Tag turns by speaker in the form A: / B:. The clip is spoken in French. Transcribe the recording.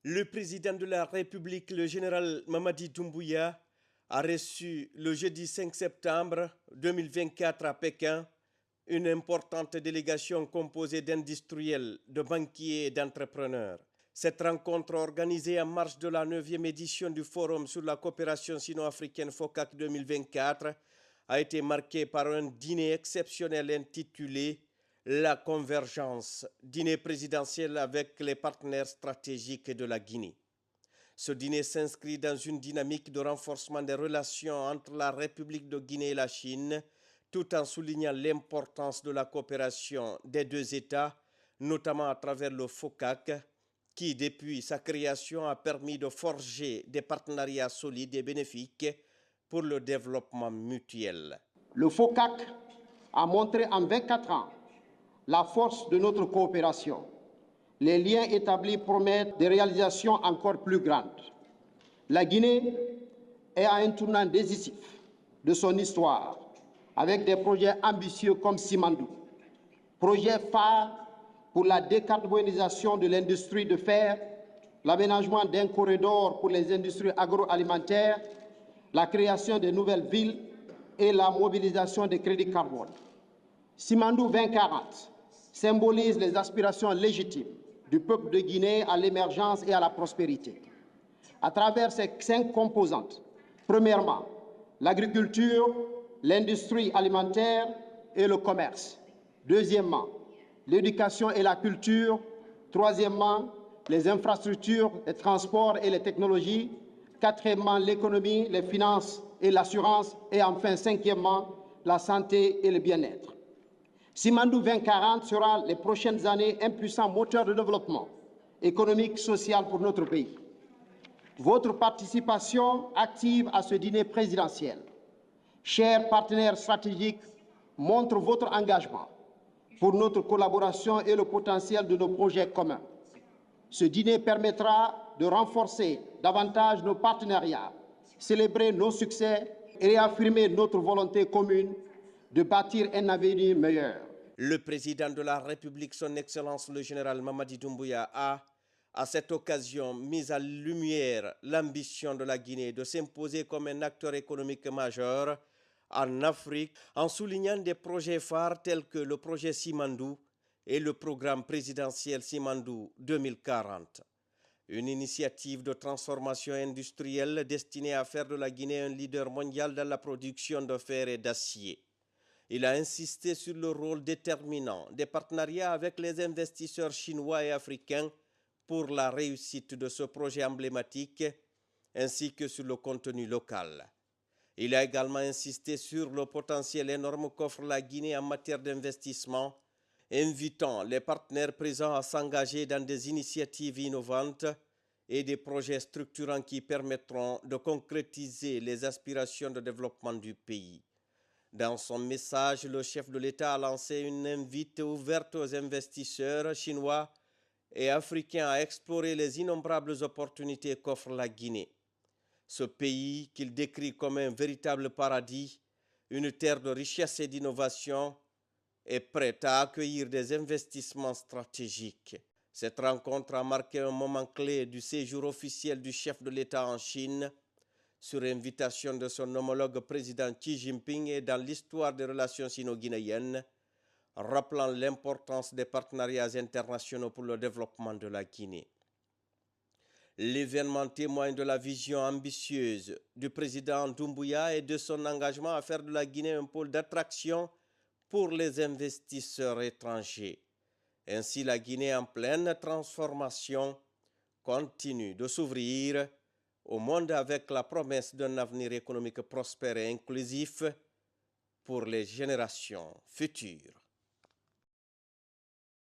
A: Le président de la République, le général Mamadi Doumbouya, a reçu le jeudi 5 septembre 2024 à Pékin une importante délégation composée d'industriels, de banquiers et d'entrepreneurs. Cette rencontre organisée en marge de la 9e édition du Forum sur la coopération sino-africaine FOCAC 2024 a été marquée par un dîner exceptionnel intitulé La convergence, dîner présidentiel avec les partenaires stratégiques de la Guinée. Ce dîner s'inscrit dans une dynamique de renforcement des relations entre la République de Guinée et la Chine, tout en soulignant l'importance de la coopération des deux États, notamment à travers le FOCAC, qui, depuis sa création, a permis de forger des partenariats solides et bénéfiques pour le développement mutuel.
B: Le FOCAC a montré en 24 ans la force de notre coopération. Les liens établis promettent des réalisations encore plus grandes. La Guinée est à un tournant décisif de son histoire, avec des projets ambitieux comme Simandou, projet phare pour la décarbonisation de l'industrie de fer, l'aménagement d'un corridor pour les industries agroalimentaires, la création de nouvelles villes et la mobilisation des crédits carbone. Simandou 2040 symbolise les aspirations légitimes du peuple de Guinée à l'émergence et à la prospérité. À travers ces 5 composantes, premièrement, l'agriculture, l'industrie alimentaire et le commerce. Deuxièmement, l'éducation et la culture. Troisièmement, les infrastructures, les transports et les technologies. Quatrièmement, l'économie, les finances et l'assurance. Et enfin, cinquièmement, la santé et le bien-être. Simandou 2040 sera les prochaines années un puissant moteur de développement économique, social pour notre pays. Votre participation active à ce dîner présidentiel, chers partenaires stratégiques, montre votre engagement pour notre collaboration et le potentiel de nos projets communs. Ce dîner permettra de renforcer davantage nos partenariats, célébrer nos succès et réaffirmer notre volonté commune de bâtir un avenir meilleur.
A: Le président de la République, son Excellence le général Mamadi Doumbouya, a, à cette occasion, mis en lumière l'ambition de la Guinée de s'imposer comme un acteur économique majeur en Afrique, en soulignant des projets phares tels que le projet Simandou et le programme présidentiel Simandou 2040. Une initiative de transformation industrielle destinée à faire de la Guinée un leader mondial dans la production de fer et d'acier. Il a insisté sur le rôle déterminant des partenariats avec les investisseurs chinois et africains pour la réussite de ce projet emblématique, ainsi que sur le contenu local. Il a également insisté sur le potentiel énorme qu'offre la Guinée en matière d'investissement, invitant les partenaires présents à s'engager dans des initiatives innovantes et des projets structurants qui permettront de concrétiser les aspirations de développement du pays. Dans son message, le chef de l'État a lancé une invite ouverte aux investisseurs chinois et africains à explorer les innombrables opportunités qu'offre la Guinée. Ce pays qu'il décrit comme un véritable paradis, une terre de richesse et d'innovation, est prêt à accueillir des investissements stratégiques. Cette rencontre a marqué un moment clé du séjour officiel du chef de l'État en Chine, sur invitation de son homologue président Xi Jinping et dans l'histoire des relations sino-guinéennes, rappelant l'importance des partenariats internationaux pour le développement de la Guinée. L'événement témoigne de la vision ambitieuse du président Doumbouya et de son engagement à faire de la Guinée un pôle d'attraction pour les investisseurs étrangers. Ainsi, la Guinée en pleine transformation continue de s'ouvrir au monde avec la promesse d'un avenir économique prospère et inclusif pour les générations futures.